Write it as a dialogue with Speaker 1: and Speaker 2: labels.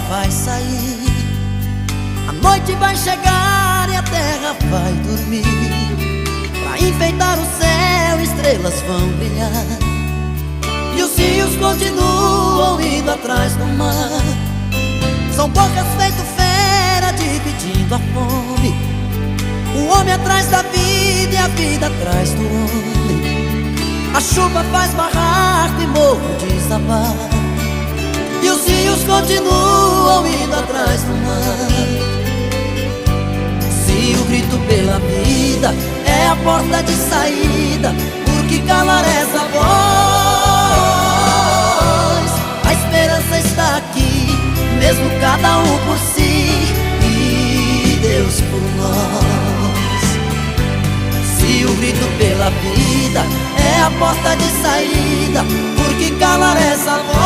Speaker 1: vai sair, a noite vai chegar e a terra vai dormir. Pra enfeitar o céu, estrelas vão brilhar, e os rios continuam indo atrás do mar. São bocas feito fera dividindo a fome, o homem atrás da vida e a vida atrás do homem. A chuva faz barraco e morro desabar, e os rios continuam indo atrás do mar. Se o grito pela vida é a porta de saída, por que calar essa voz? A esperança está aqui, mesmo cada um por si e Deus por nós. Se o grito pela vida é a porta de saída, por que calar essa voz?